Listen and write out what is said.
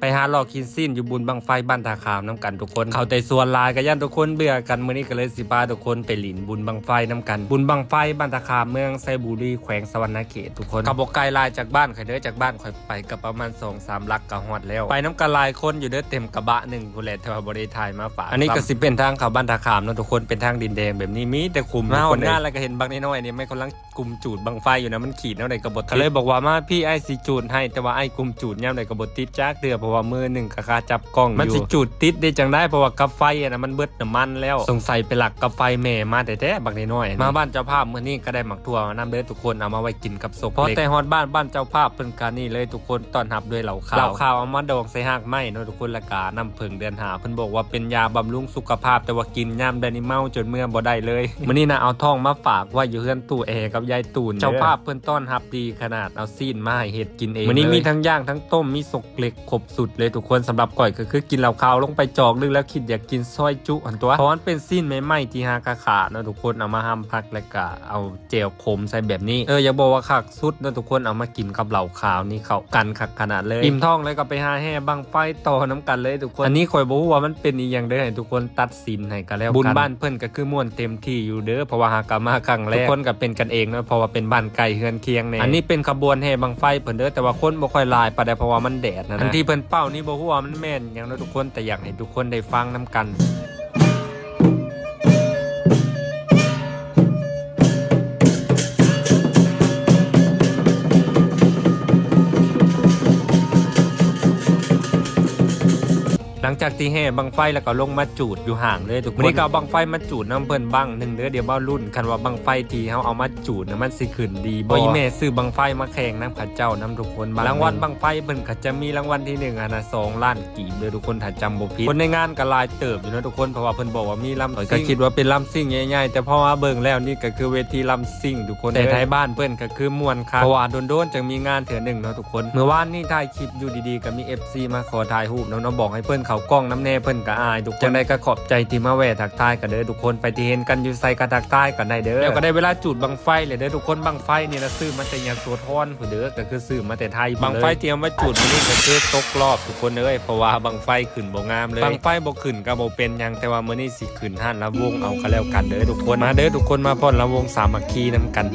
ไปหาหลอกกินสิ้นอยู่บุญบังไฟบ้านตาขามน้ำกันทุกคนเขาแต่ส่วนลายกันย่านทุกคนเบื่อกันมื้อนี้ก็เลยสิพาทุกคนไปหลินบุญบังไฟน้ำกันบุญบังไฟบ้านตาขามเมืองไซบุรีแขวงสวรรณเขตทุกคนขับบอกไกลลายจากบ้านข่อยเด้อจากบ้านข่อยไปกับประมาณ 2-3 ลักก็ฮอดแล้วไปน้ำกันลายคนอยู่เด้อเต็มกระบะ1พุ่นแหละแต่ว่าบ่ได้ถ่ายมาฝากอันนี้ก็สิเป็นทางเข้าบ้านตาขามเนาะทุกคนเป็นทางดินแดงแบบนี้มีแต่คุมมาคนงานแล้วก็เห็นบักน้อยๆนี่ไม่กำลังกุมจูดบังไฟอยู่นะมันขีดแนวใดก็บ่เลยบอกว่ามาพี่ไอ้สิจูดให้แต่ว่าไอ้กุมจูดแนวใดก็บ่ติดจักเดือเพราะว่ามือหนึ่งก็คาจับกล้องอยู่มันสิจูดติดได้จังได้เพราะว่ากับไฟนะมันเบิดน้ำมันแล้วสงสัยไปหลักกับไฟแม่มาแต่บักน้อยๆมาบ้านเจ้าภาพมื้อนี้ก็ได้หมักถั่วนำเด้อทุกคนเอามาไว้กินกับศพพอแต่ฮอดบ้านเจ้าภาพเพิ่นก็นี่เลยทุกคนต้อนรับด้วยเหล้าขาวเอามาดองใส่หากไม้เนาะทุกคนละกาน้ำผึ้งเดือนหาเพิ่นบอกว่าเป็นยาบำรุงสุขภาพแต่ว่ากินยามใดนี่เมาจนเมื่อบ่ได้เลยมื้อนี้นะเอาทองมาฝากไว้อยู่เฮือนตู้แอร์กับยายตูนเจ้าภาพเพิ่นต้อนรับดีขนาดเอาซีนมาให้เฮ็ดกินเองมื้อนี้มีทั้งย่างทั้งต้มมีสกเล็กครบสุดเลยทุกคนสำหรับก่อยก็คือกินเหล้าขาวลงไปจอกนึงแล้วคิดอยากกินซอยจุอันตัวเพราะมันเป็นซีนใหม่ๆที่หากะขาเนาะทุกคนเอามาหั่นผักแล้วก็เอาเจลขมใส่แบบนี้อย่าบอกว่าคักสุดเนาะทุกคนเอามากินกับเหล้าขาวนี่เข้ากันคักขนาดเลยอิ่มท้องเลยก็ไปหาแห่บังไฟต่อน้ำกันเลยทุกคนอันนี้ข่อยบ่ฮู้ว่ามันเป็นอีหยังเด้อให้ทุกคนตัดสินให้กันแล้วบุญบ้านเพิ่นก็คือม่วนเต็มที่อยู่เด้อเพราะว่าหากะมาครั้งแรกทุกคนก็เป็นกันเองเนาะเพราะว่าเป็นบ้านไกลเฮือนเคียงแน่อันนี้เป็นขบวนแห่บังไฟเพิ่นเด้อแต่ว่าคนบ่ค่อยหลายปานใดเพราะว่ามันแดดนะอันที่เพิ่นเป้านี่บ่ฮู้ว่ามันแม่นหยังเนาะทุกคนแต่อยากให้ทุกคนได้ฟังนํกันหลังจากที่แห่บังไฟแล้วก็ลงมาจูดอยู่ห่างเลยทุกคนวันนี้ก็เอาบังไฟมาจูดน้ำเพิ่นบัง1เดือนเดี๋ยวบ่รุ่นคันว่าบังไฟที่เฮาเอามาจูดนะมันสิขึ้นดีบ่อีแม่ซื้อบังไฟมาแข่งน้ำข้าเจ้าน้ำทุกคนรางวัลบังไฟเพิ่นก็จะมีรางวัลที่1นะ2 ล้านกีบเลยทุกคนถ้าจำบ่ผิดคนในงานก็หลายเติบอยู่นะทุกคนเพราะว่าเพิ่นบอกว่ามีลำก็คิดว่าเป็นลำซิ่งใหญ่ๆแต่พอมาเบิ่งแล้วนี่ก็คือเวทีลำซิ่งทุกคนแต่ไทยบ้านเพิ่นก็คือม่วนคักเพราะว่าโดนๆจังมีงานเถื่อนึงเนาะทุกคนเมื่อวานนี้ถ่ายคลิปอยู่ดีๆก็มี FC มาขอถ่ายรูปเนาะบอกให้เพิ่นเข้ากล้องน้ำแน่เพิ่นก็อายทุกคนจังได๋ก็ขอบใจที่มาแวะทักทายกันเด้อทุกคนไปที่เห็นกันอยู่ไสก็ทักทายกันได้เด้อแล้วก็ได้เวลาจุดบังไฟเลยเด้อทุกคนบังไฟนี่นะซื้อมาแต่ยโสธรผู้เด้อก็คือซื้อมาแต่ไทยบังไฟเตรียมไว้จุดมื้อนี้ก็คือตกรอบทุกคนเอ้ยเพราะว่าบังไฟขึ้นบ่งามเลยบังไฟบ่ขึ้นก็บ่เป็นหยังแต่ว่ามื้อนี้สิขึ้นหั่นละวงเอาก็แล้วกันเด้อทุกคนมาเด้อทุกคนมาพ่นละวงสามัคคีนำกัน